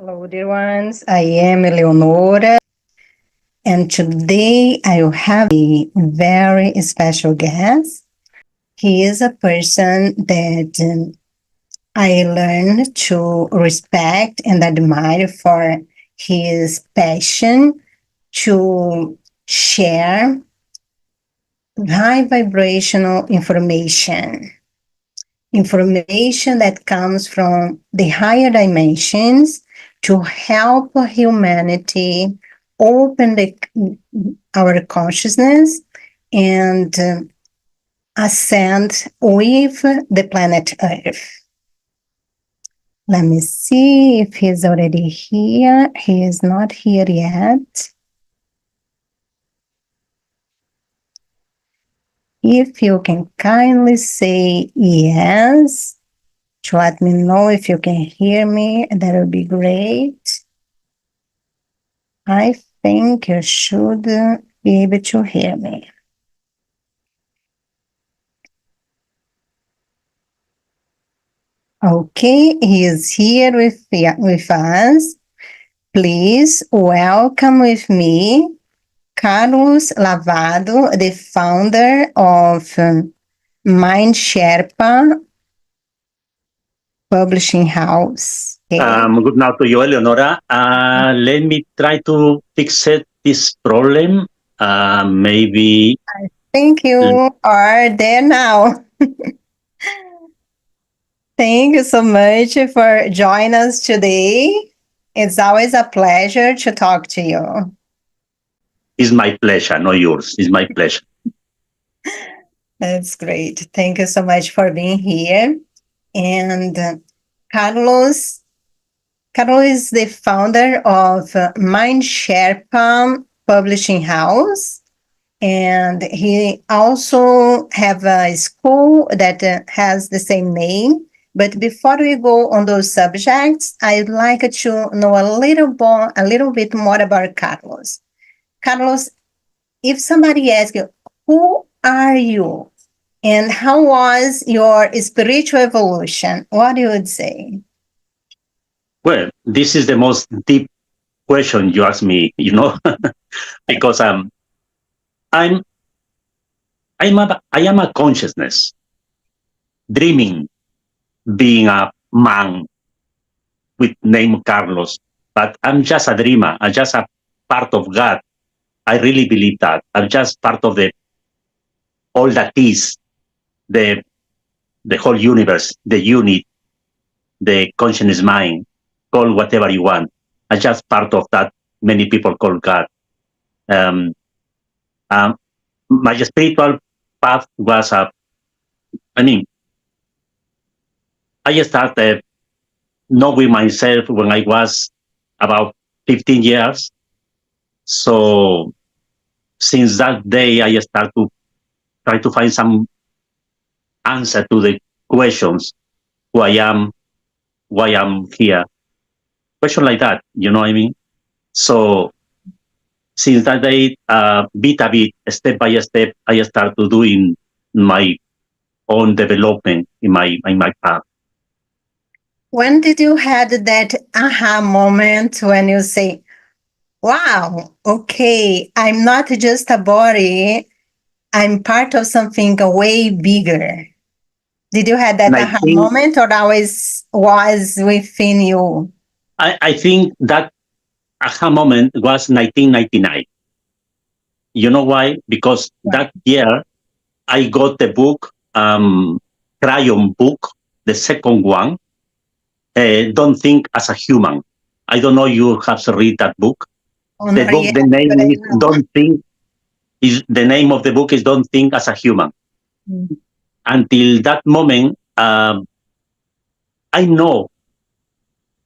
Hello, dear ones. I am Eleonora, and today I will have a very special guest. He is a person that I learned to respect and admire for his passion to share high vibrational information that comes from the higher dimensions to help humanity open our consciousness and ascend with the planet Earth. Let me see if he's already here. He is not here yet. If you can kindly say yes to let me know if you can hear me, that would be great. I think you should be able to hear me. Okay, he is here with us. Please welcome with me Carlos Lavado, the founder of MindSherpa Publishing House. Okay. Good now to you, Eleonora. Let me try to fix this problem. Maybe. I think you are there now. Thank you so much for joining us today. It's always a pleasure to talk to you. It's my pleasure, not yours. It's my pleasure. That's great. Thank you so much for being here. And Carlos is the founder of MindSherpa Publishing House. And he also have a school that has the same name. But before we go on those subjects, I'd like to know a little bit more about Carlos. Carlos, if somebody asks you, who are you? And how was your spiritual evolution? What you would say? Well, this is the most deep question you ask me, because I am a consciousness, dreaming, being a man with name Carlos, but I'm just a dreamer. I'm just a part of God. I really believe that. I'm just part of all that is, the whole universe, the unit, the conscious mind, call whatever you want. I'm just part of that many people call God. My spiritual path was I started knowing myself when I was about 15 years. So since that day, I started to try to find some answer to the questions, who I am, why I'm here. Question like that, you know what I mean? So since that day, bit a bit, step by step, I started to doing my own development in my path. When did you had that aha moment when you say, wow, okay, I'm not just a body, I'm part of something way bigger? Did you have that aha moment, or always was within you? I think that aha moment was 1999. You know why? Because that year I got the book, Crayon book, the second one, Don't Think as a Human. I don't know you have read that book. The book, the name is Don't Think. The name of the book is Don't Think as a Human. Mm-hmm. Until that moment, I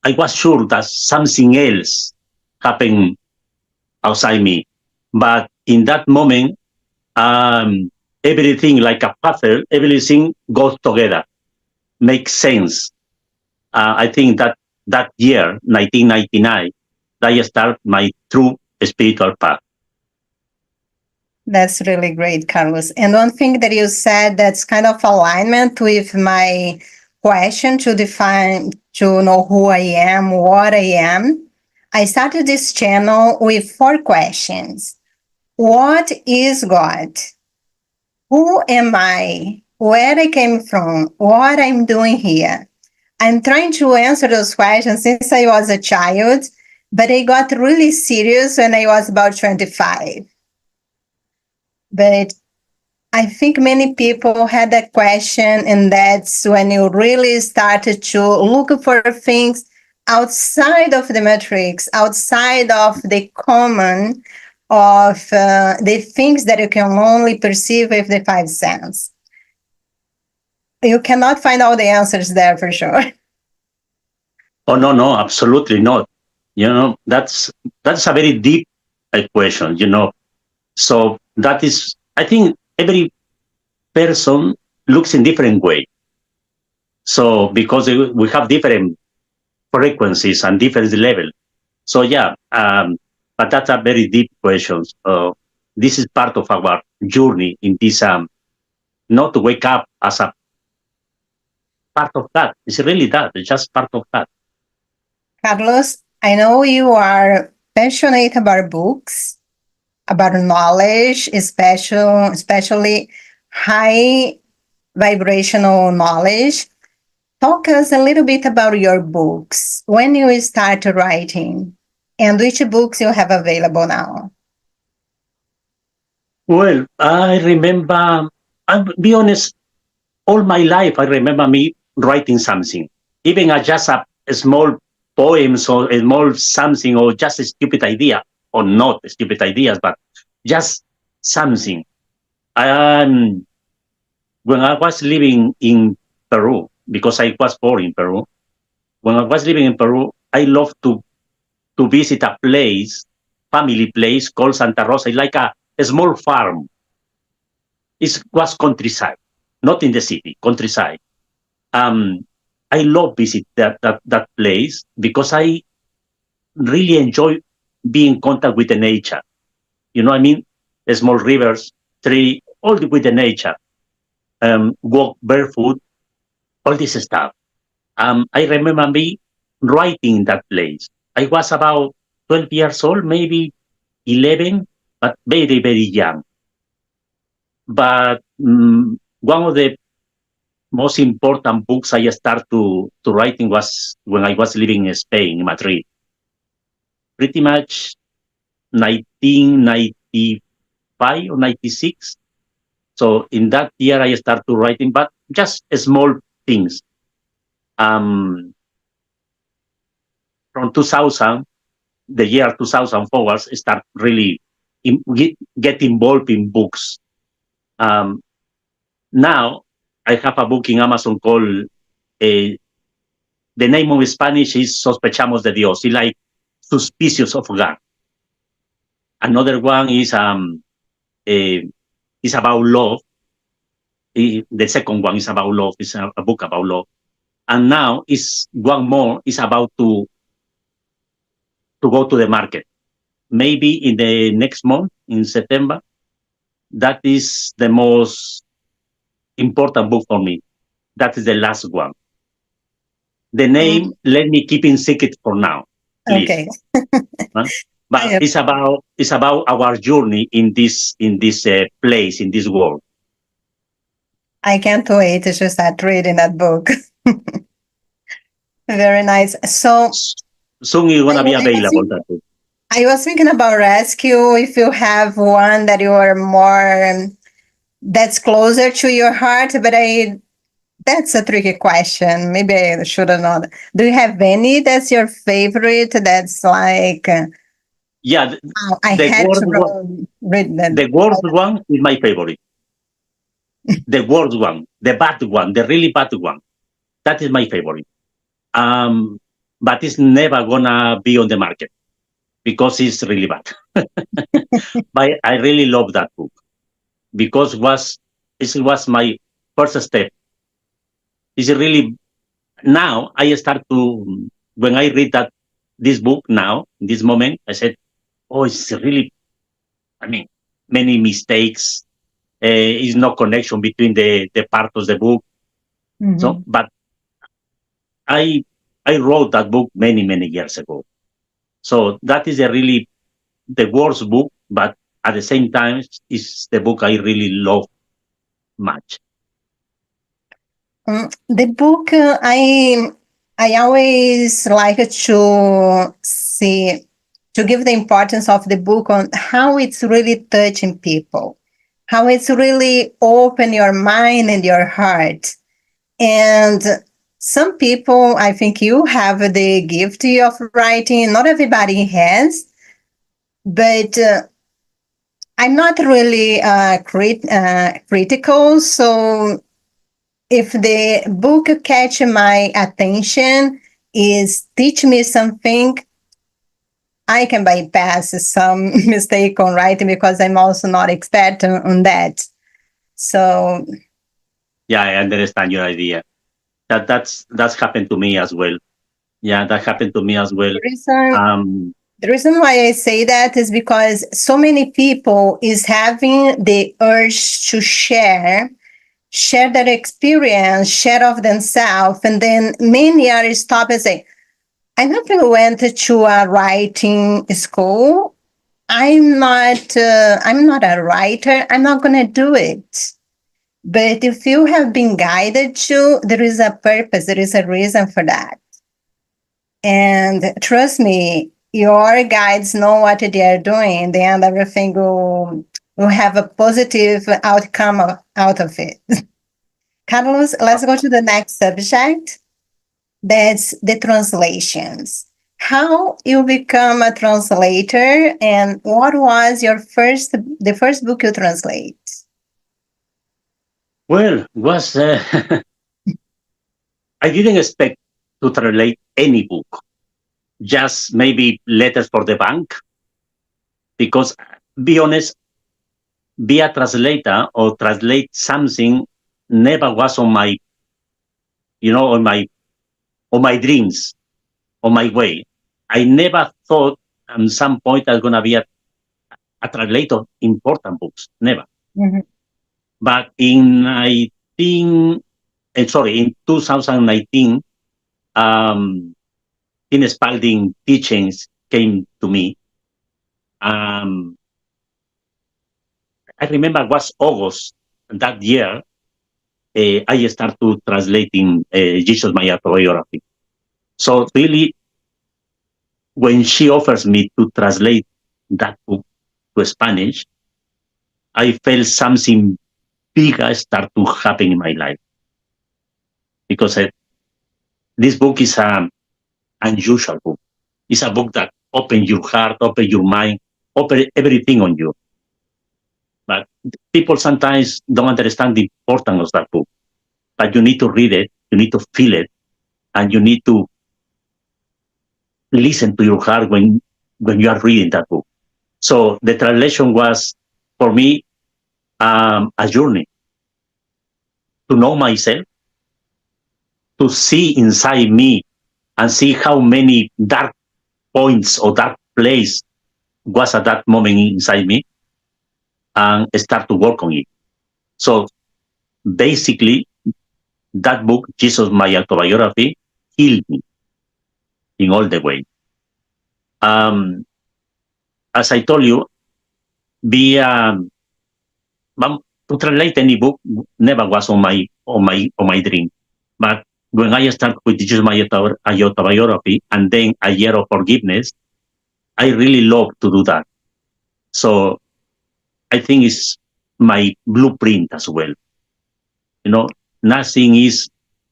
was sure that something else happened outside me. But in that moment, everything like a puzzle, everything goes together, makes sense. I think that year, 1999, I started my true spiritual path. That's really great, Carlos. And one thing that you said that's kind of alignment with my question to define to know who I am, what I am, I started this channel with 4 questions. What is God? Who am I? Where I came from? What I'm doing here? I'm trying to answer those questions since I was a child, but I got really serious when I was about 25. But I think many people had that question, and that's when you really started to look for things outside of the matrix, outside of the common, of the things that you can only perceive with the 5 senses. You cannot find all the answers there for sure. Oh, no, absolutely not. That's a very deep question, So that is, I think every person looks in different way. So because we have different frequencies and different level. So yeah, but that's a very deep question. This is part of our journey in this, not to wake up as a part of that. It's really that. It's just part of that. Carlos, I know you are passionate about books, about knowledge, especially high vibrational knowledge. Talk us a little bit about your books, when you start writing, and which books you have available now. Well, I remember, I'll be honest, all my life, I remember me writing something, even just a small poems or a small something, or just a stupid idea, or not stupid ideas, but just something. When I was living in Peru, because I was born in Peru, when I was living in Peru, I loved to visit a place, family place called Santa Rosa. It's like a small farm. It was countryside, not in the city, countryside. I love visit that place because I really enjoy being in contact with the nature. You know what I mean? The small rivers, tree, all with the nature. Walk barefoot, all this stuff. I remember me writing in that place. I was about 12 years old, maybe 11, but very, very young. But one of the most important books I started to writing was when I was living in Spain, in Madrid. Pretty much 1995 or 96. So in that year, I started to writing, but just small things. From 2000, the year 2000 forwards, start really get involved in books. Now, I have a book in Amazon called, the name of Spanish is Sospechamos de Dios. It's like suspicious of God. Another one is about love. The second one is about love. It's a book about love. And now is one more is about to go to the market. Maybe in the next month, in September. That is the most important book for me. That is the last one. The name, let me keep in secret for now, please. Okay. But it's about our journey in this place, in this world. I can't wait to start reading that book. Very nice. So soon it's gonna be available. That book. I was thinking about rescue. If you have one that you are more that's closer to your heart, but that's a tricky question. Maybe I should have known. Do you have any that's your favorite? That's like yeah. I had to read that. The worst one is my favorite. The worst one, the bad one, the really bad one. That is my favorite. But it's never gonna be on the market because it's really bad. But I really love that book because it was my first step. It's really, now I start to, when I read this book now, in this moment, I said, oh, it's really, many mistakes. Is no connection between the part of the book. Mm-hmm. So, but I I wrote that book many, many years ago. So that is really the worst book, but at the same time, it's the book I really love much. The book I always like to see, to give the importance of the book on how it's really touching people, how it's really open your mind and your heart. And some people, I think you have the gift of writing. Not everybody has, but I'm not really critical. So if the book catch my attention, is teach me something, I can bypass some mistake on writing because I'm also not expert on that. So yeah, I understand your idea. That's happened to me as well. Yeah, that happened to me as well. The reason why I say that is because so many people is having the urge to share their experience, share of themselves, and then many are stopped and say, I never went to a writing school. I'm not a writer. I'm not going to do it. But if you have been guided to, there is a purpose, there is a reason for that. And trust me, your guides know what they are doing, and everything will have a positive outcome out of it. Carlos, let's go to the next subject. That's the translations. How you become a translator, and what was the first book you translate? Well, was I didn't expect to translate any book, just maybe letters for the bank, because be honest, be a translator or translate something never was on my, on my dreams, on my way. I never thought at some point I was going to be a translator important books, never. Mm-hmm. But in 2019, in Spalding teachings came to me. I remember it was August that year. I started translating Jesus, my Autobiography. So really, when she offers me to translate that book to Spanish, I felt something bigger start to happen in my life. Because this book is an unusual book. It's a book that opens your heart, opens your mind, opens everything on you. But people sometimes don't understand the importance of that book. But you need to read it, you need to feel it, and you need to listen to your heart when you are reading that book. So the translation was, for me, a journey to know myself, to see inside me and see how many dark points or dark place was at that moment inside me, and start to work on it. So basically, that book, Jesus, my Autobiography, healed me in all the way. As I told you, to translate any book never was on my dream. But when I started with Jesus, my Autobiography, and then A Year of Forgiveness, I really love to do that. So I think it's my blueprint as well. Nothing is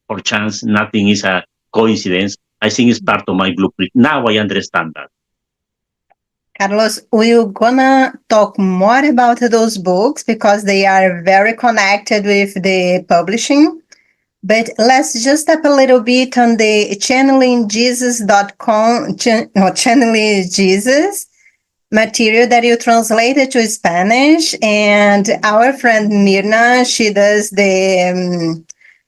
for chance, nothing is a coincidence. I think it's part of my blueprint. Now I understand that. Carlos, we're gonna talk more about those books because they are very connected with the publishing. But let's just step a little bit on the channelingjesus.com, Channeling Jesus material that you translated to Spanish. And our friend Mirna, she does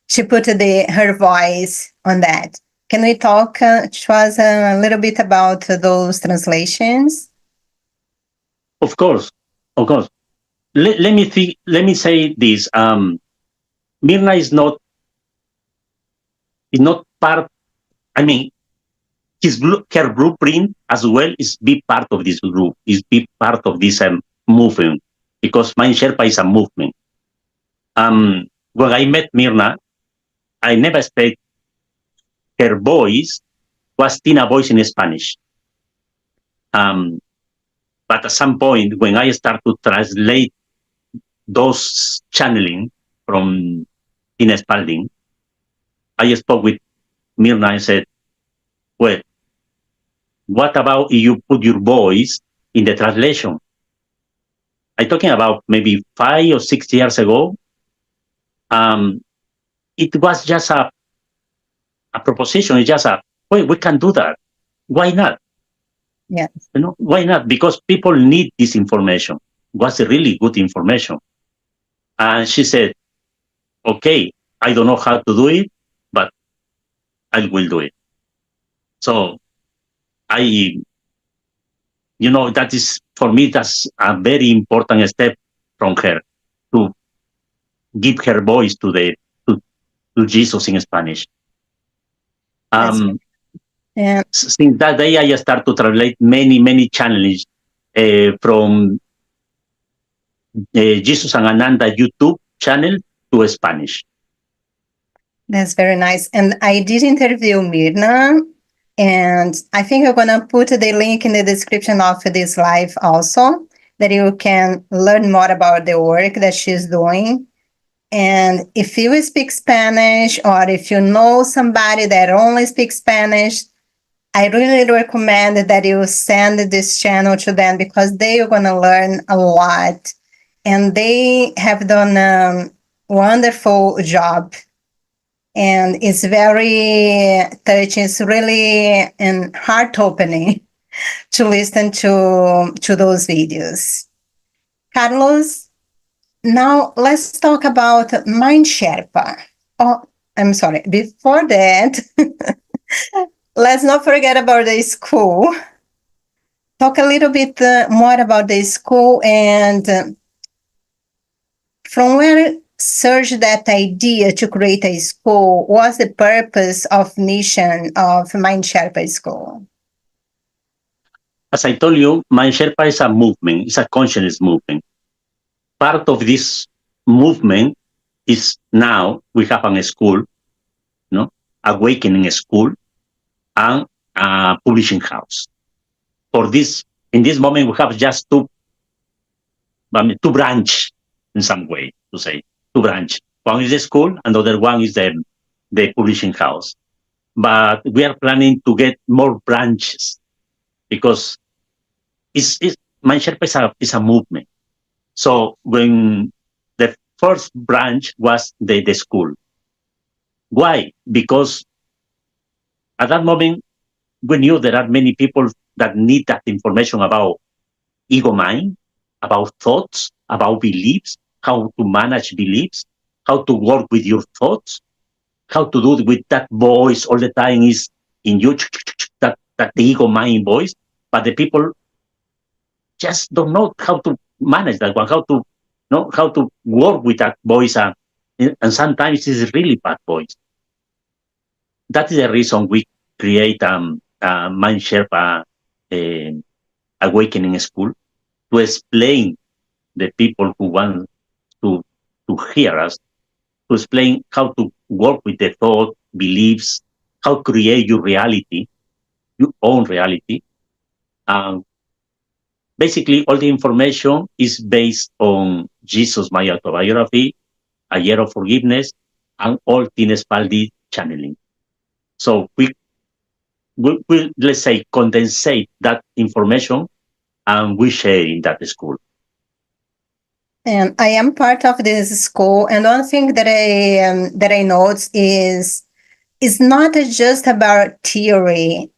she put her voice on that. Can we talk to us a little bit about those translations? Of course. Let me say this. Mirna is not part I mean, her blueprint as well is be part of this group, is be part of this movement, because MindSherpa is a movement. When I met Myrna, I never expected her voice was Tina voice in Spanish. But at some point, when I start to translate those channeling from Tina Spalding, I spoke with Myrna and said, well, what about if you put your voice in the translation? I'm talking about maybe 5 or 6 years ago. It was just a proposition. It's just well, we can do that. Why not? Yes. Why not? Because people need this information. It was really good information. And she said, okay, I don't know how to do it, but I will do it. So that is, for me, that's a very important step from her to give her voice to Jesus in Spanish. Yeah. Since that day, I start to translate many channels from Jesus and Ananda YouTube channel to Spanish. That's very nice. And I did interview Myrna, and I think I'm going to put the link in the description of this live also, that you can learn more about the work that she's doing. And if you speak Spanish, or if you know somebody that only speaks Spanish, I really recommend that you send this channel to them, because they are going to learn a lot. And they have done a wonderful job. And it's very touching. It's really heart-opening to listen to those videos. Carlos, now let's talk about MindSherpa. Oh, I'm sorry. Before that, let's not forget about the school. Talk a little bit more about the school, and from where surged that idea to create a school? What's the purpose of mission of MindSherpa School? As I told you, MindSherpa is a movement. It's a consciousness movement. Part of this movement is now we have a school, awakening school, and a publishing house. In this moment, we have just two branches in some way, to say. Two branches. One is the school, and the other one is the publishing house. But we are planning to get more branches, because MindSherpa is a movement. So when the first branch was the school. Why? Because at that moment, we knew there are many people that need that information about ego mind, about thoughts, about beliefs, how to manage beliefs, how to work with your thoughts, how to do it with that voice all the time is in you, that the ego mind voice, but the people just don't know how to manage that one, how to work with that voice, and sometimes it's really bad voice. That is the reason we create MindSherpa Awakening School, to explain the people who want to hear us, to explain how to work with the thought, beliefs, how to create your reality, your own reality. Basically, all the information is based on Jesus, my autobiography, A Year of Forgiveness, and all Tina Spalding channeling. So we let's say, condensate that information, and we share in that school. And I am part of this school, and one thing that I noticed is it's not just about theory.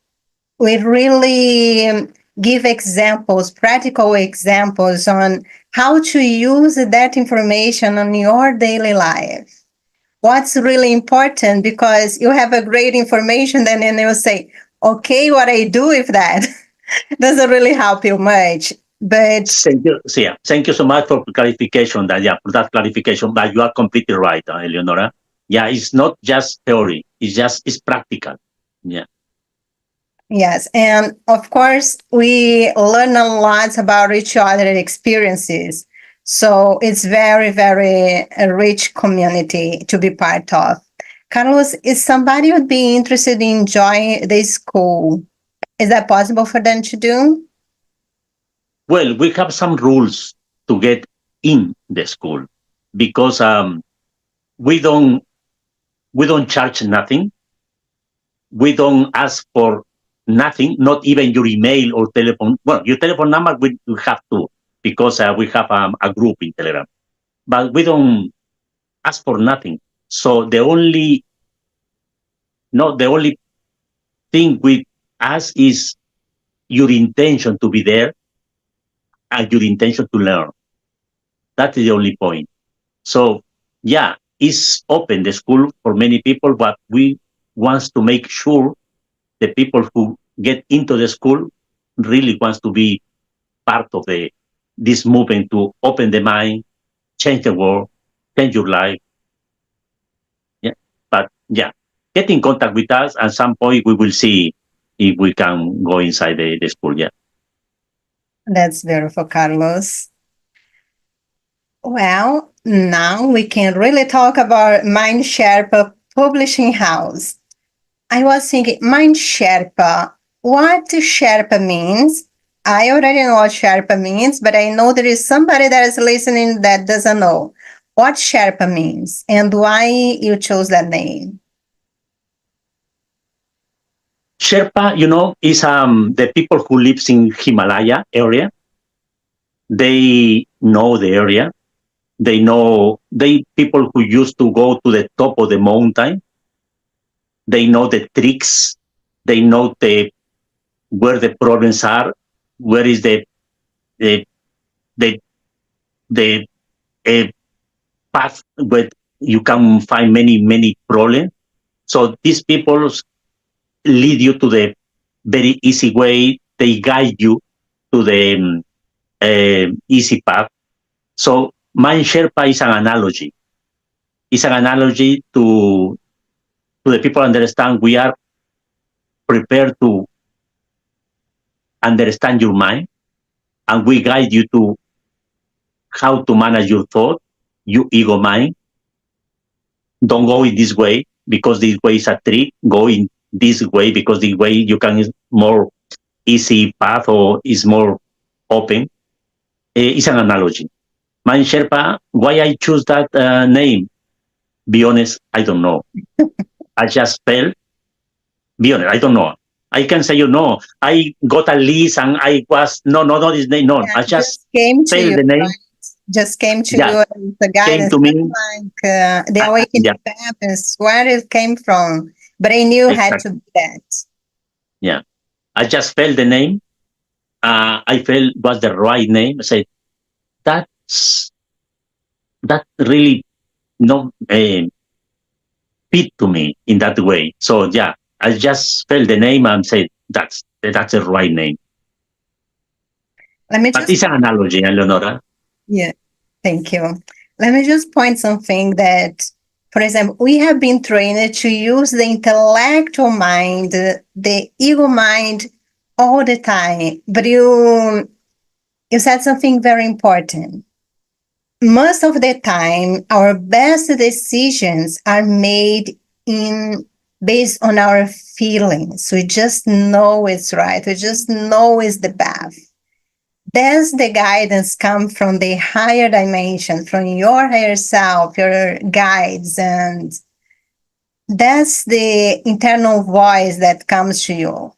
We really give examples, practical examples on how to use that information on your daily life. What's really important, because you have a great information, then you say, okay, what I do with that doesn't really help you much. But thank you so much for clarification. For that clarification. But you are completely right, Eleonora. Yeah, it's not just theory. It's practical. Yeah. Yes, and of course, we learn a lot about each other experiences. So it's very, very a rich community to be part of. Carlos, if somebody would be interested in joining the school, is that possible for them to do? Well, we have some rules to get in the school because we don't charge nothing. We don't ask for nothing, not even your email or telephone. Well, your telephone number we have to because we have a group in Telegram, but we don't ask for nothing. So the only thing we ask is your intention to be there and your intention to learn. That's the only point. So yeah, it's open the school for many people, but we want to make sure the people who get into the school really wants to be part of this movement to open the mind, change the world, change your life. Yeah, but yeah, get in contact with us. At some point, we will see if we can go inside the school. Yeah. That's beautiful, Carlos. Well, now we can really talk about MindSherpa Publishing House. I was thinking, MindSherpa, what Sherpa means? I already know what Sherpa means, but I know there is somebody that is listening that doesn't know what Sherpa means and why you chose that name. Sherpa, is the people who lives in Himalaya area. They know the area. They people who used to go to the top of the mountain. They know the tricks. They know where the problems are. Where is the path where you can find many problems. So these people lead you to the very easy way. They guide you to the easy path. So MindSherpa is an analogy. It's an analogy to the people understand we are prepared to understand your mind, and we guide you to how to manage your thought, your ego mind. Don't go in this way because this way is a trick. Go in this way because this way you can more easy path or is more open. It's an analogy. MindSherpa, why I choose that name? Be honest, I don't know. I just felt. Be honest, I don't know. I can say I got a list and I was no this name. No, Yeah, I just came to felt you, the name. right? Just came to Yeah, you as the came guidance, to me. like the awakening Yeah, path is where it came from. But I knew it had to exactly. be that. Yeah, I just felt the name. I felt was the right name. I said that really no fit to me in that way. So yeah, I just felt the name and said that's the right name. Let me But just it's an analogy, Eleonora. Yeah, thank you. Let me just point something that, for example, we have been trained to use the intellectual mind, the ego mind all the time. But you said something very important. Most of the time, our best decisions are made in based on our feelings. We just know it's right. We just know it's the path. Does the guidance come from the higher dimension, from your higher self, your guides, and that's the internal voice that comes to you.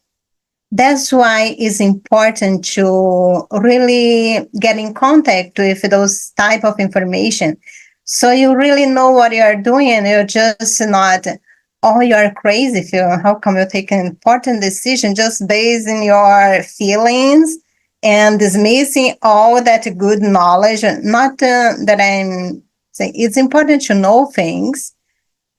That's why it's important to really get in contact with those type of information. So you really know what you're doing and you're just not, oh, you're crazy, Phil. How come you take an important decision just based on your feelings and dismissing all that good knowledge? Not that I'm saying it's important to know things,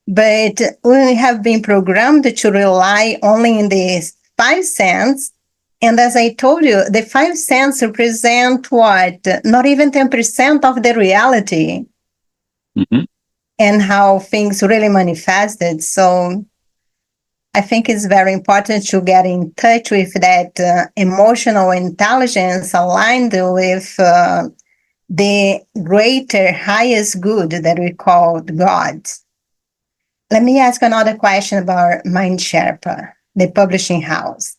but we have been programmed to rely only in the 5 cents. And as I told you, the 5 cents represent what? Not even 10% of the reality Mm-hmm. and how things really manifested. So I think it's very important to get in touch with that emotional intelligence aligned with the greater, highest good that we call God. Let me ask another question about MindSherpa, the publishing house.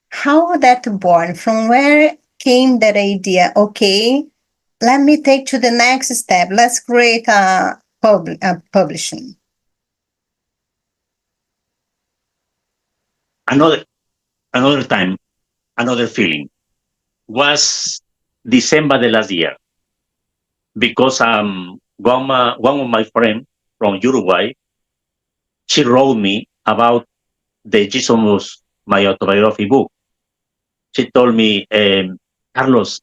How that born? From where came that idea? Okay, let me take to the next step. Let's create a publishing. Another time, another feeling was December the last year, because one of my friends from Uruguay, she wrote me about the Jesus, my autobiography book. She told me, Carlos,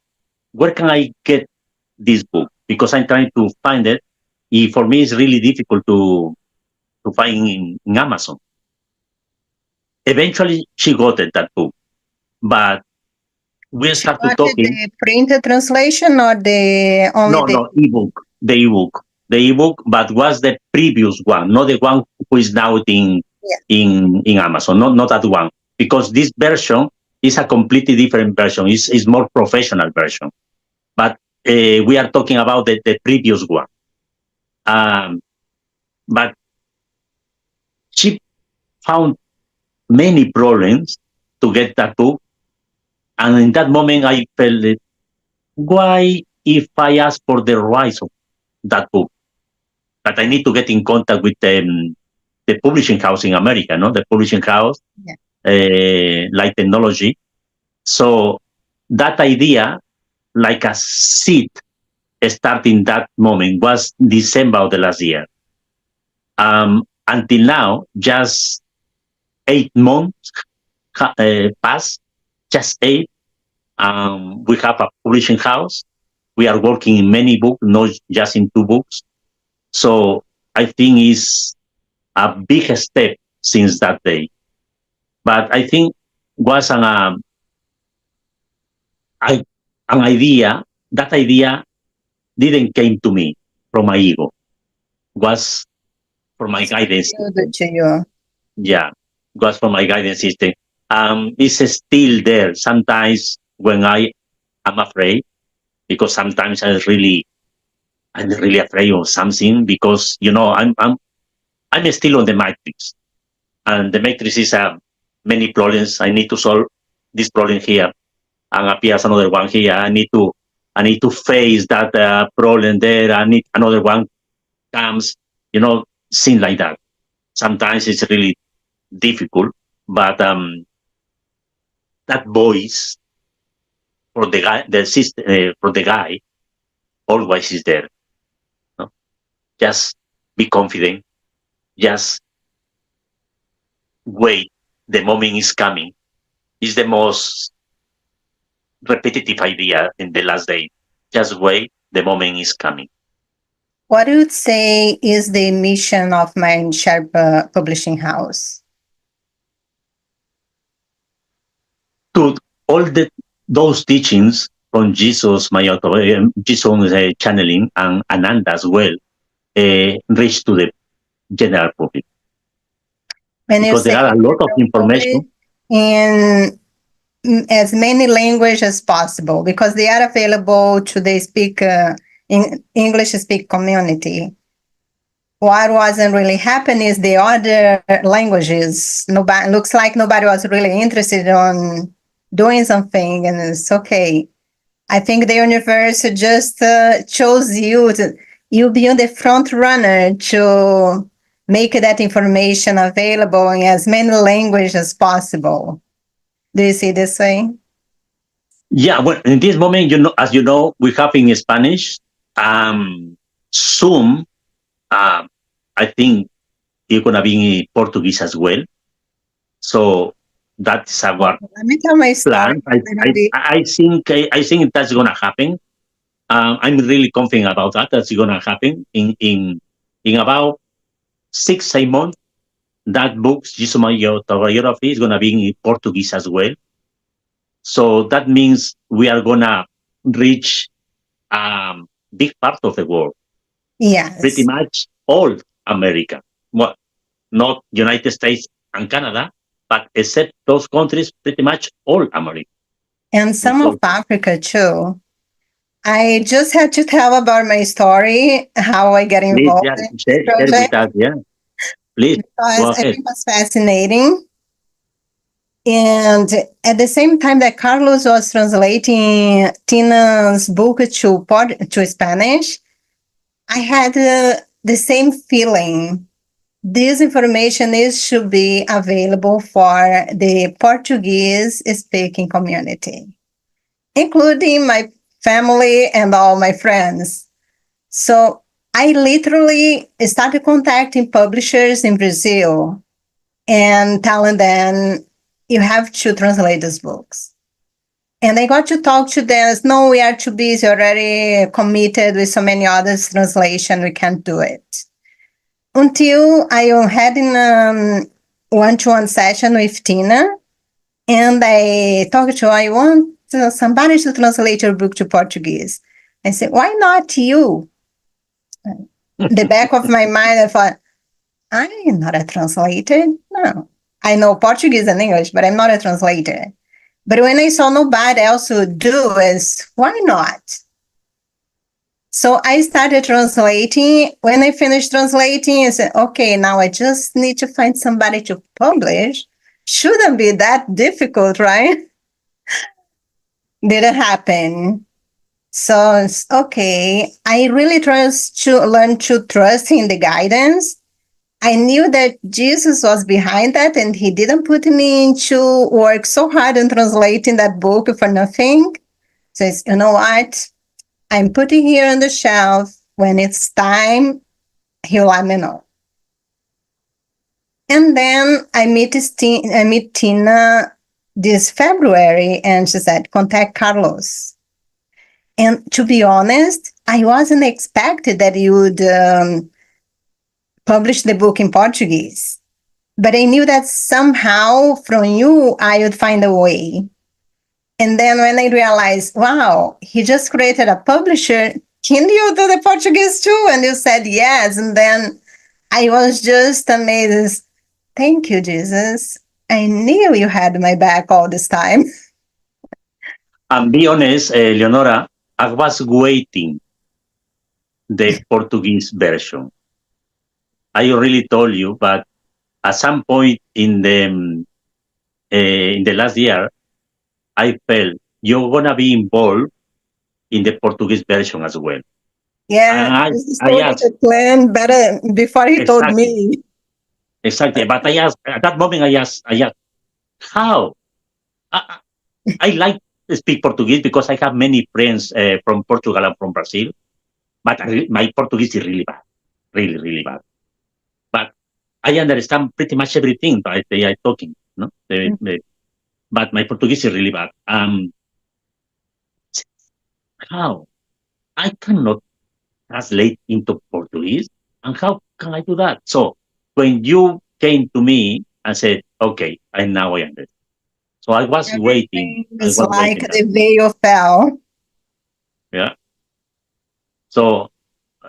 where can I get this book? Because I'm trying to find it. For me, it's really difficult to find in Amazon. Eventually, she got it, that book. But we started talking. The printed translation or the only No, ebook. The ebook, but was the previous one, not the one who is now in Amazon. Not that one, because this version is a completely different version. It's more professional version. But we are talking about the previous one. But she found many problems to get that book. And in that moment, I felt it. Why, if I ask for the rights of that book, but I need to get in contact with the publishing house in America, no? The publishing house, like Technology. So that idea, like a seed, starting that moment, was December of the last year. Until now, just 8 months passed, just 8. We have a publishing house. We are working in many books, not just in 2 books. So I think it's a big step since that day. But I think was an idea. That idea didn't came to me from my ego. Was from my guidance. Yeah, was from my guidance system. It's still there. Sometimes when I am afraid, because sometimes I'm really afraid of something, because I'm still on the matrix, and the matrix is many problems. I need to solve this problem here, and appears another one here. I need to face that problem there. I need another one comes. Things like that. Sometimes it's really difficult, but that voice for the guy, the system, for the guy, always is there. No? Just be confident. Just wait. The moment is coming. Is the most repetitive idea in the last day. Just wait. The moment is coming. What would you say is the mission of MindSherpa Publishing House? To all those teachings from Jesus, Jesus channeling, and Ananda as well, reach to the general public. Because there are a lot of information in as many languages as possible, because they are available to the English speak community. What wasn't really happening is the other languages. Looks like nobody was really interested on doing something, and it's okay. I think the universe just chose you. You'll be on the front runner to make that information available in as many languages as possible. Do you see this way? Yeah, well, in this moment, as you know, we have in Spanish. Soon, I think it's gonna be in Portuguese as well. So that's our Let me tell my plan. I think that's gonna happen. I'm really confident about that. That's gonna happen in about 6-8 months. That book, Jesus and Autobiography, is gonna be in Portuguese as well. So that means we are gonna reach big part of the world. Yes. Pretty much all America. Well, not United States, and Canada, but except those countries, pretty much all America. And some of Africa too. I just had to tell about my story, how I get Please, involved yeah, in this share with project, us, yeah. Please, go because I ahead. think it was fascinating. And at the same time that Carlos was translating Tina's book to Spanish, I had the same feeling. This information should be available for the Portuguese speaking community, including my family and all my friends. So I literally started contacting publishers in Brazil and telling them, you have to translate these books. And I got to talk to them. No, we are too busy, already committed with so many others translation, we can't do it. Until I had in a one-to-one session with Tina, and I talked to her, I want somebody to translate your book to Portuguese. I said, why not you? The back of my mind, I thought, I'm not a translator. No, I know Portuguese and English, but I'm not a translator. But when I saw nobody else would do it, why not? So I started translating. When I finished translating, I said, okay, now I just need to find somebody to publish. Shouldn't be that difficult, right? Didn't happen. So it's okay. I really learn to trust in the guidance. I knew that Jesus was behind that, and he didn't put me into work so hard in translating that book for nothing. Says, you know what? I'm putting here on the shelf. When it's time, he'll let me know. And then I meet Tina this February, and she said, contact Carlos. And to be honest, I wasn't expected that you would publish the book in Portuguese. But I knew that somehow from you, I would find a way. And then when I realized, wow, he just created a publisher, can you do the Portuguese too? And you said yes. And then I was just amazed. Thank you, Jesus. I knew you had my back all this time. And be honest, Leonora, I was waiting the Portuguese version. I already told you, but at some point in the last year, I felt you're gonna be involved in the Portuguese version as well. Yeah, And this is I asked, the plan better before he told me. Exactly. But I asked at that moment. I asked, how? I like to speak Portuguese because I have many friends from Portugal and from Brazil, but my Portuguese is really bad, really, really bad. But I understand pretty much everything that they are talking. No, but my Portuguese is really bad. How? I cannot translate into Portuguese, and how can I do that? So when you came to me and said, "Okay, I now I understand," so I was waiting. It's like the veil fell. Yeah. So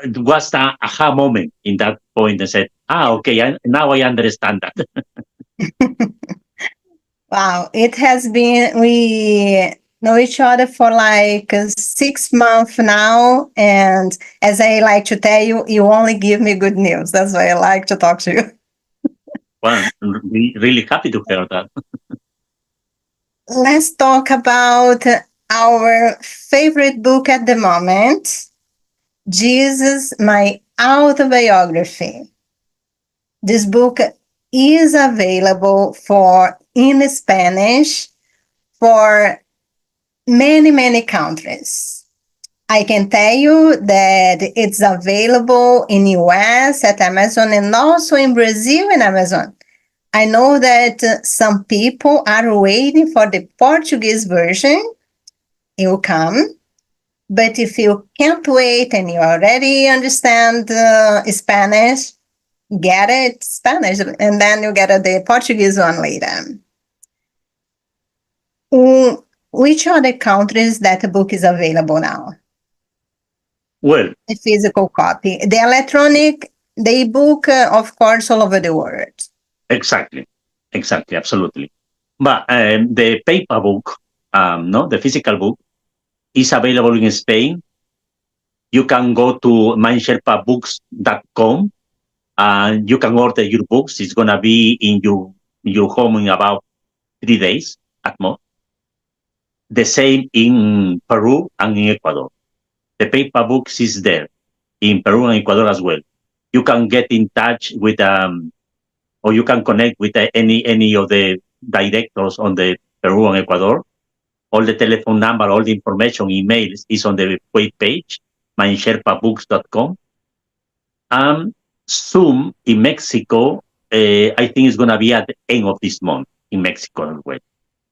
it was the aha moment in that point. I said, okay, now I understand that. Wow, it has been, we know each other for like 6 months now. And as I like to tell you, you only give me good news. That's why I like to talk to you. Well, I'm really happy to hear that. Let's talk about our favorite book at the moment, Jesus, my Autobiography. This book is available in Spanish for many, many countries. I can tell you that it's available in US at Amazon and also in Brazil in Amazon. I know that some people are waiting for the Portuguese version. It will come. But if you can't wait and you already understand Spanish, get it Spanish, and then you get the Portuguese one later. Which are the countries that the book is available now? Well, The physical copy. The electronic, the book, of course, all over the world. exactly. Exactly, absolutely. But the paper book, no, the physical book, is available in Spain. You can go to MindSherpaBooks.com and you can order your books. It's gonna be in your home in about 3 days at most. The same in Peru and in Ecuador. The paper books is there in Peru and Ecuador as well. You can get in touch with or you can connect with any of the directors on the Peru and Ecuador. All the telephone number, all the information, emails is on the web page, MindSherpaBooks.com. Soon in Mexico, I think it's going to be at the end of this month in Mexico as well.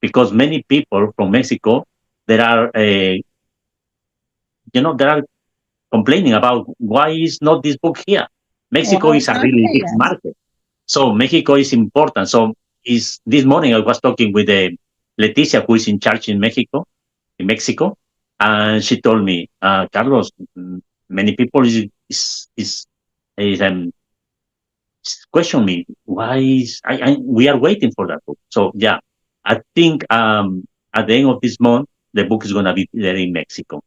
Because many people from Mexico, there are, there are complaining about why is not this book here. Mexico is a really big market. So Mexico is important. So this morning I was talking with Leticia, who is in charge in Mexico, and she told me, Carlos, many people is question me why we are waiting for that book. So yeah, I think at the end of this month the book is gonna be there in Mexico.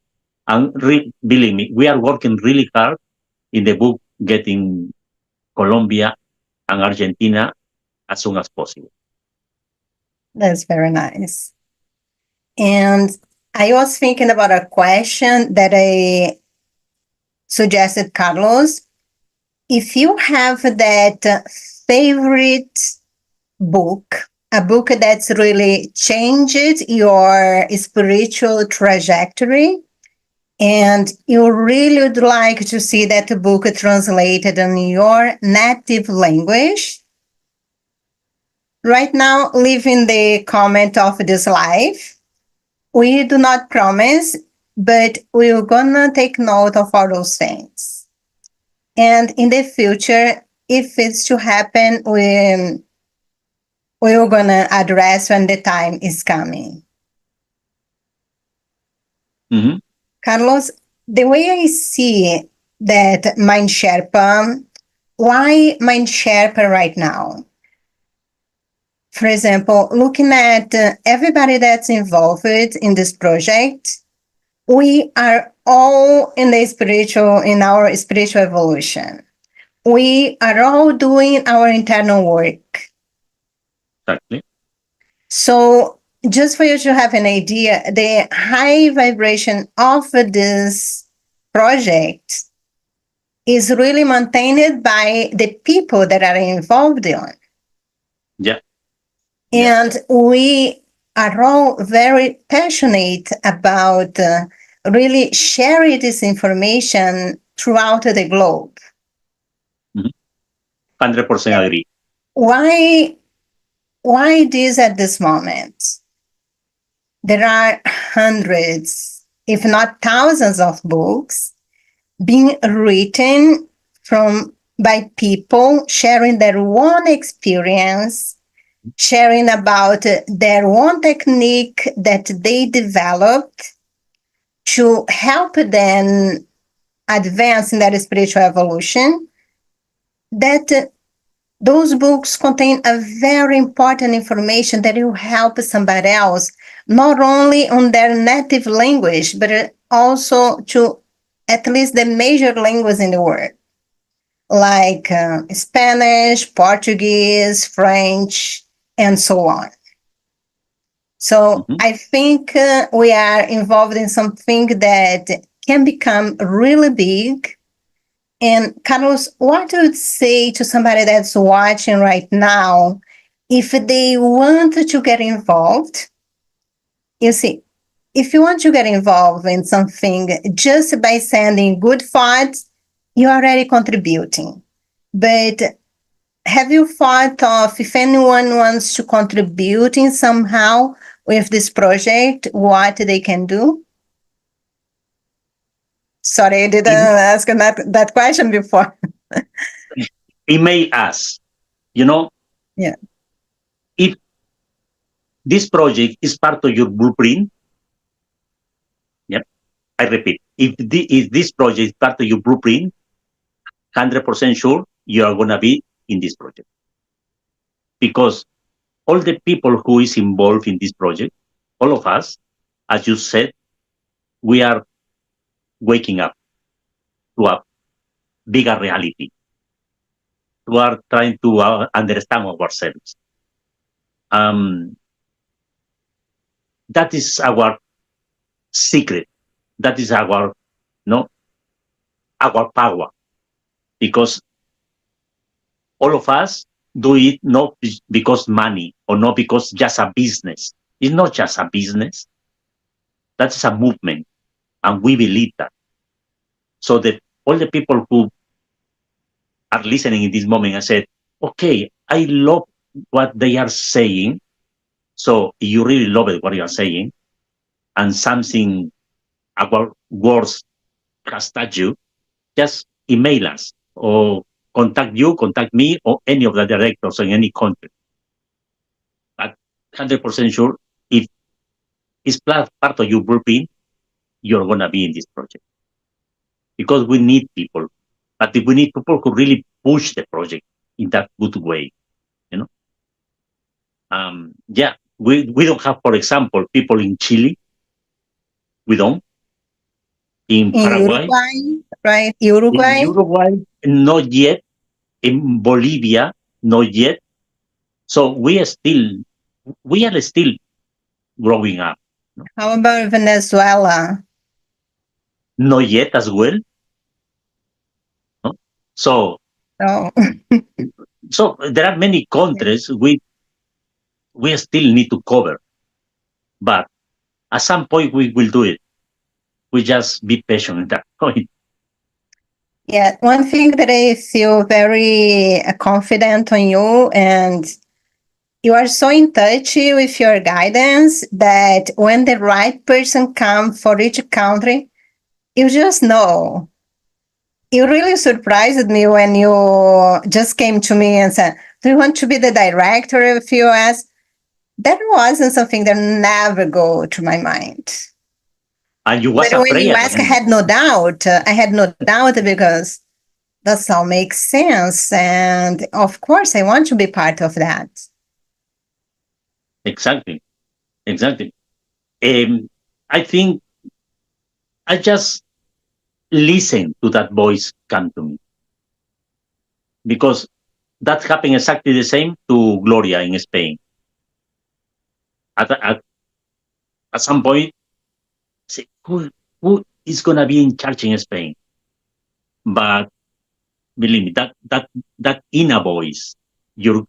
And believe me, we are working really hard in the book getting Colombia and Argentina as soon as possible. That's very nice. And I was thinking about a question that I suggested, Carlos. If you have that favorite book, a book that's really changed your spiritual trajectory, and you really would like to see that book translated in your native language, right now, leave in the comment of this live. We do not promise, but we're gonna take note of all those things. And in the future, if it's to happen, we're gonna address when the time is coming. Mm-hmm. Carlos, the way I see that MindSherpa, why MindSherpa right now? For example, looking at everybody that's involved in this project, we are all in our spiritual evolution. We are all doing our internal work. Exactly. So just for you to have an idea, the high vibration of this project is really maintained by the people that are involved in. Yeah. And we are all very passionate about really sharing this information throughout the globe. 100% agree. Why this at this moment? There are hundreds, if not thousands of books being written by people sharing their own experience, sharing about their own technique that they developed to help them advance in their spiritual evolution. That those books contain a very important information that will help somebody else, not only on their native language, but also to at least the major languages in the world, like Spanish, Portuguese, French, and so on. So I think we are involved in something that can become really big. And Carlos, what would you say to somebody that's watching right now if they want to get involved? You see, if you want to get involved in something just by sending good thoughts, you're already contributing. But have you thought of if anyone wants to contribute in somehow with this project, what they can do? Sorry, I didn't ask that question before. Email us. Yeah. If this project is part of your blueprint, I repeat, if this project is part of your blueprint, 100% sure you are going to be in this project. Because all the people who is involved in this project, all of us, as you said, we are waking up to a bigger reality. We are trying to understand ourselves. That is our secret. That is our power, because all of us do it not because money or not because just a business. It's not just a business. That is a movement, and we believe that. So that all the people who are listening in this moment and said, okay, I love what they are saying. So you really love it, what you are saying, and something about words has touched you, just email us or contact me, or any of the directors in any country. But 100% sure, if it's part of your blueprint, you're going to be in this project. Because we need people. But we need people who really push the project in that good way. We don't have, for example, people in Chile. We don't. In Paraguay. Uruguay, right? In Uruguay, not yet. In Bolivia, not yet. So we are still growing up. How about Venezuela? Not yet as well. So there are many countries we still need to cover, but at some point we will do it. We just be patient at that point. Yeah, one thing that I feel very confident on you, and you are so in touch with your guidance that when the right person comes for each country, you just know. You really surprised me when you just came to me and said, do you want to be the director of US? That wasn't something that never go to my mind. And you was but when you asked, I had no doubt because that all makes sense. And of course, I want to be part of that. Exactly. I think I just listen to that voice come to me, because that happened exactly the same to Gloria in Spain. At some point, say, who is going to be in charge in Spain? But believe me, that inner voice, your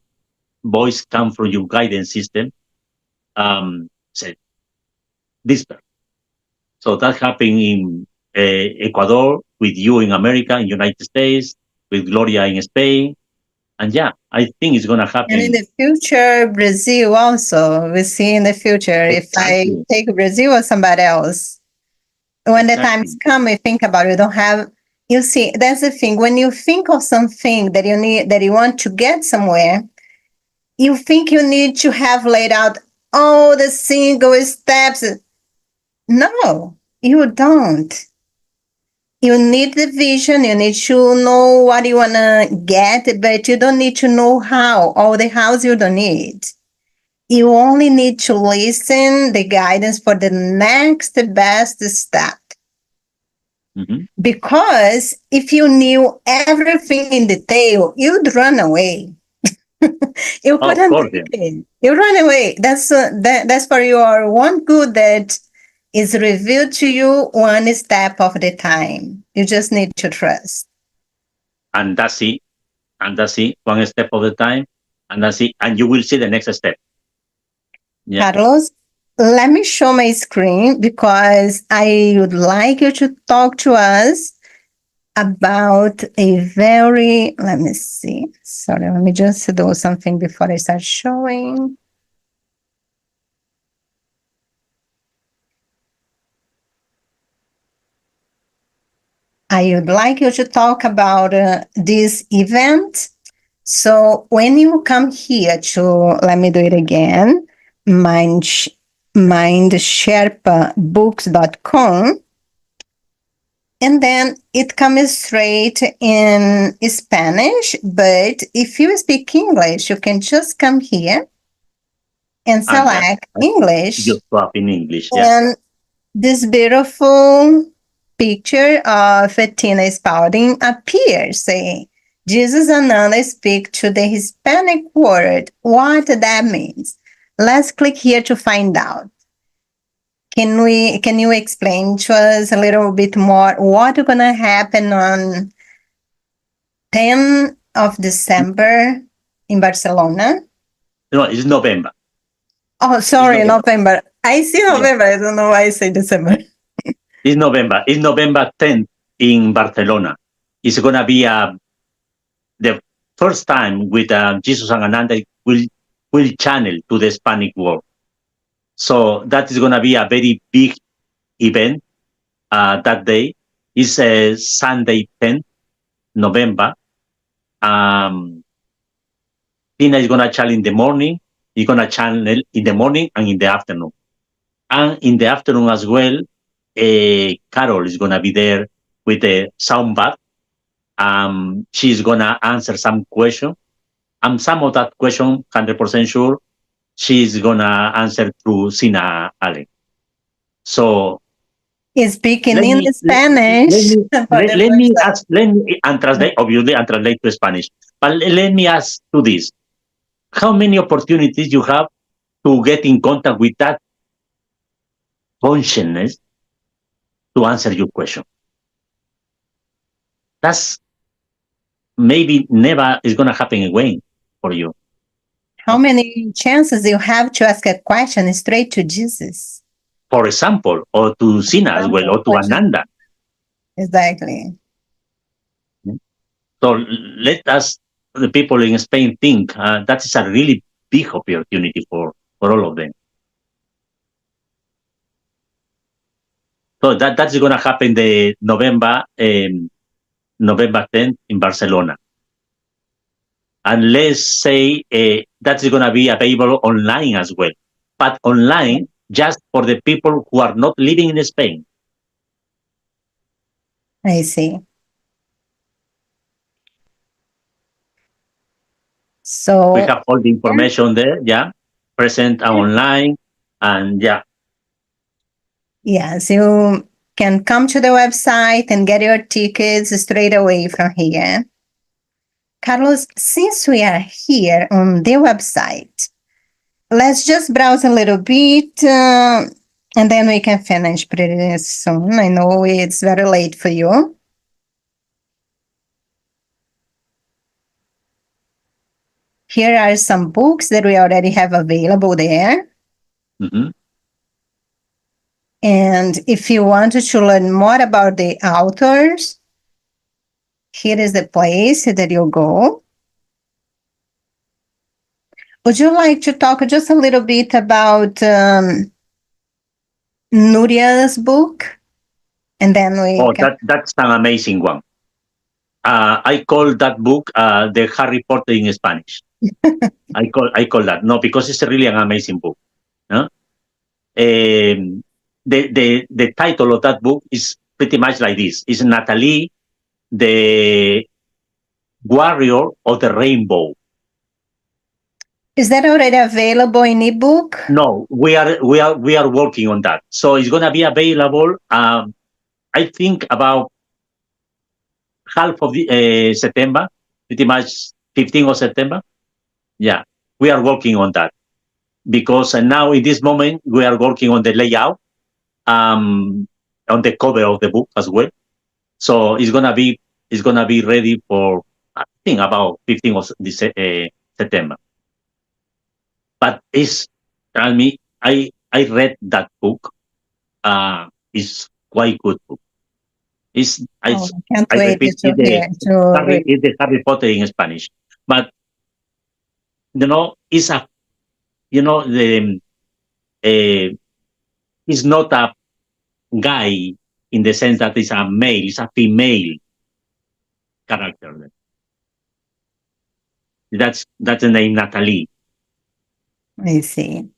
voice come from your guidance system, said this. So that happened in Ecuador, with you in America, in United States, with Gloria in Spain. And yeah, I think it's going to happen. And in the future, Brazil also. We see in the future, Exactly. If I take Brazil or somebody else. When the times come, we think about it. We don't have, you see, that's the thing. When you think of something that you need, that you want to get somewhere, you think you need to have laid out all the single steps. No, you don't. You need the vision. You need to know what you want to get, but you don't need to know how. All the hows you don't need. You only need to listen the guidance for the next best step. Mm-hmm. Because if you knew everything in detail, you'd run away. You couldn't do it. You run away. That's for your one good that is revealed to you one step of the time. You just need to trust. And that's it. One step of the time. And that's it. And you will see the next step. Yeah. Carlos, let me show my screen because I would like you to talk to us about a very, let me see. Sorry, let me just do something before I start showing. I would like you to talk about this event. So when you come here to, let me do it again, MindSherpaBooks.com, and then it comes straight in Spanish, but if you speak English, you can just come here and select English. You swap in English, yeah. And this beautiful picture of Tina Spalding appears, saying, Jesus and Ananda speak to the Hispanic world. What that means? Let's click here to find out. Can you explain to us a little bit more what's gonna happen on 10th of December in Barcelona? No, it's November. Oh, sorry, November. I see November. Yeah. I don't know why I say December. It's November. It's November 10th in Barcelona. It's going to be the first time with Jesus and Ananda will channel to the Hispanic world. So that is going to be a very big event that day. It's Sunday 10th November. Tina is going to channel in the morning. You're going to channel in the morning and in the afternoon. And in the afternoon as well, Carol is going to be there with a sound bath. She's going to answer some question. And some of that question, 100% sure, she's going to answer through Sina Allen. So, speaking in Spanish. Let me translate, obviously, and translate to Spanish. But let me ask you this. How many opportunities you have to get in contact with that consciousness to answer your question? That's maybe never is going to happen again for you. How many chances you have to ask a question straight to Jesus? For example, or to Sina as well, or to Ananda. Exactly. So let us, the people in Spain, think that is a really big opportunity for all of them. So that's going to happen the November 10th in Barcelona. And let's say that's going to be available online as well. But online, just for the people who are not living in Spain. I see. So we have all the information there, present online, and Yes, you can come to the website and get your tickets straight away from here. Carlos, since we are here on the website, let's just browse a little bit and then we can finish pretty soon. I know it's very late for you. Here are some books that we already have available there. Mm-hmm. And if you wanted to learn more about the authors, here is the place that you go. Would you like to talk just a little bit about Nuria's book? And then that's an amazing one. I call that book the Harry Potter in Spanish. I call that. No, because it's really an amazing book. Huh? The title of that book is pretty much like this. It's Natalie, the Warrior of the Rainbow. Is that already available in ebook? No, we are working on that. So it's gonna be available. I think about half of the September, pretty much 15th of September. Yeah, we are working on that because now in this moment we are working on the layout, on the cover of the book as well. So it's gonna be ready for I think about 15th of September. But tell me, I read that book. It's quite good book. I can't wait to hear. It's the Harry Potter in Spanish, but it's a it's not a guy in the sense that it's a male. It's a female character. That's the name, Natalie. I see.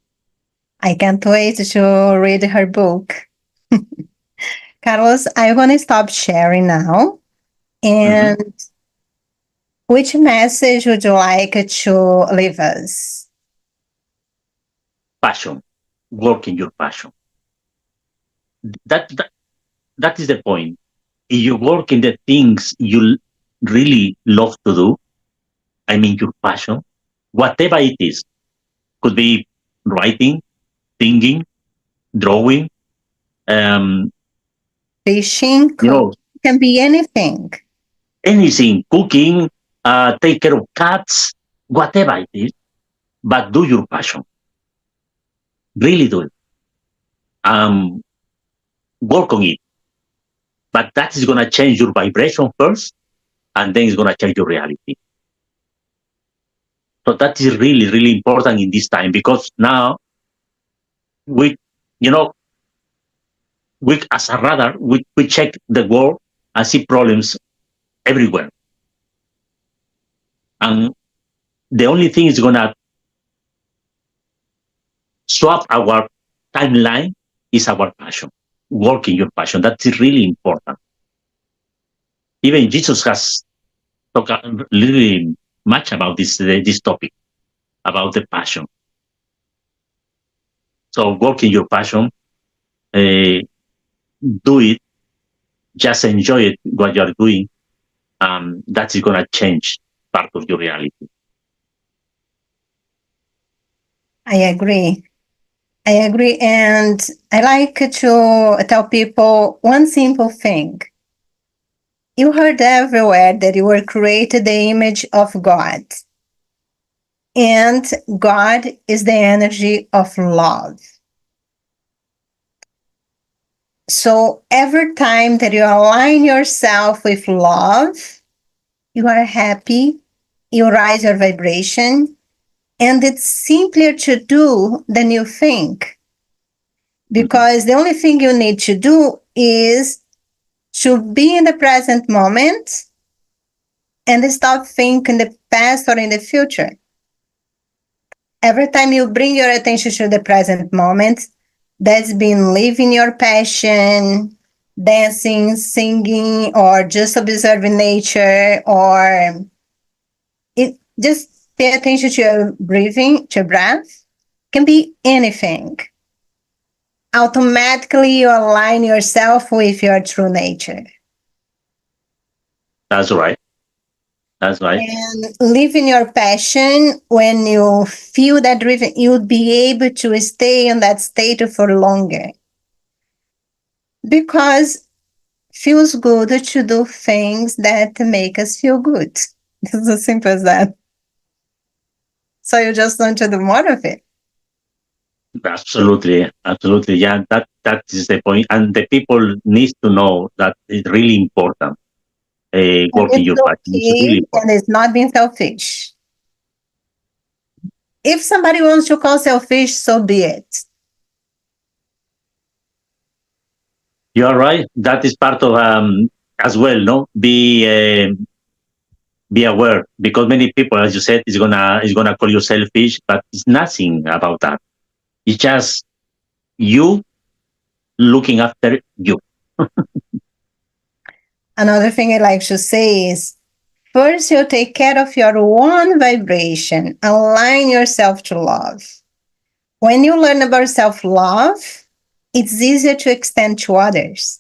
I can't wait to read her book. Carlos, I'm going to stop sharing now. And which message would you like to leave us? passion, work in your passion. That, that, that is the point. If you work in the things you really love to do, I mean your passion, whatever it is, could be writing, singing, drawing, um, Fishing, you know, can be anything. anything, cooking, take care of cats, whatever it is, but do your passion. Really do it. Work on it. But that is going to change your vibration first, and then it's going to change your reality. So that is really, really important in this time, because now we, you know, we as a radar, we check the world and see problems everywhere. And the only thing is going to swap our timeline is our passion. Work in your passion. That's really important. Even Jesus has talked really much about this topic, about the passion. So work in your passion, do it, just enjoy it, what you're doing. That is going to change part of your reality. I agree. And I like to tell people one simple thing. You heard everywhere that you were created the image of God. And God is the energy of love. So every time that you align yourself with love, you are happy, you rise your vibration, and it's simpler to do than you think. Because the only thing you need to do is to be in the present moment and stop thinking the past or in the future. Every time you bring your attention to the present moment, that's been living your passion, dancing, singing, or just observing nature, or just pay attention to your breathing, to your breath. Can be anything. Automatically you align yourself with your true nature. That's right. That's right. And living your passion, when you feel that driven, you'll be able to stay in that state for longer. Because feels good to do things that make us feel good. It's as simple as that. So you just want to do more of it. Absolutely. Yeah, that is the point. And the people need to know that it's really important. Working your passion. It's really important. And it's not being selfish. If somebody wants to call selfish, so be it. You are right. That is part of as well. No, be aware, because many people, as you said, is gonna call you selfish, but it's nothing about that. It's just you looking after you. Another thing I like to say is, first you take care of your own vibration. Align yourself to love. When you learn about self-love, it's easier to extend to others.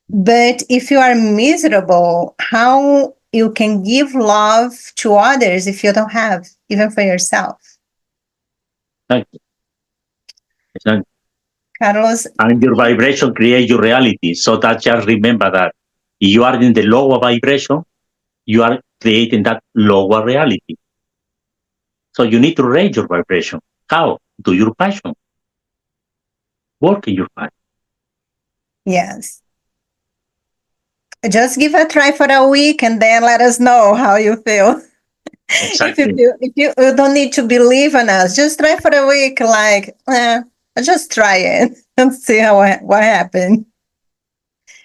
But if you are miserable, how you can give love to others if you don't have, even for yourself? Exactly. Carlos? And your vibration creates your reality. So that just remember that if you are in the lower vibration, you are creating that lower reality. So you need to raise your vibration. How? Do your passion. Work in your passion. Yes. Just give a try for a week and then let us know how you feel. Exactly. If you don't need to believe in us, just try for a week, like, just try it and see what happened.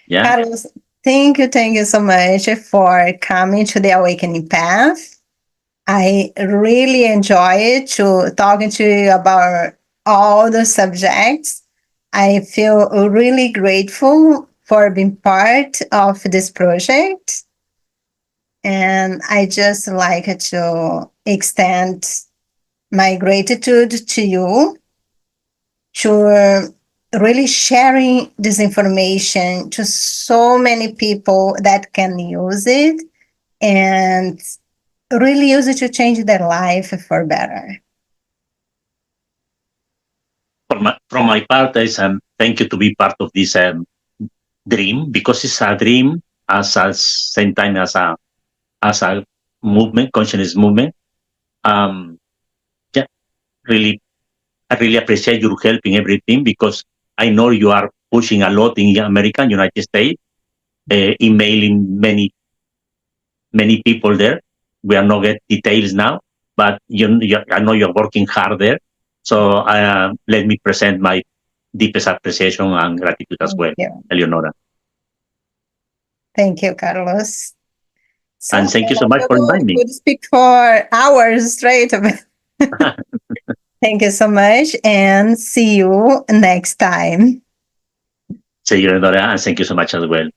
Yeah. Carlos, thank you so much for coming to the Awakening Path. I really enjoyed talking to you about all the subjects. I feel really grateful for being part of this project. And I just like to extend my gratitude to you to really sharing this information to so many people that can use it and really use it to change their life for better. From my part, is thank you to be part of this dream, because it's a dream as a same time as a movement, consciousness movement. Yeah, really, I really appreciate your help in everything, because I know you are pushing a lot in America, United States, emailing many people there. We are not get details now, but I know you're working hard there. So let me present my deepest appreciation and gratitude as well, Eleonora. Thank you, Carlos. So, and thank you so much for inviting me. Could speak for hours straight. Thank you so much, and see you next time. See you, Eleonora, and thank you so much as well.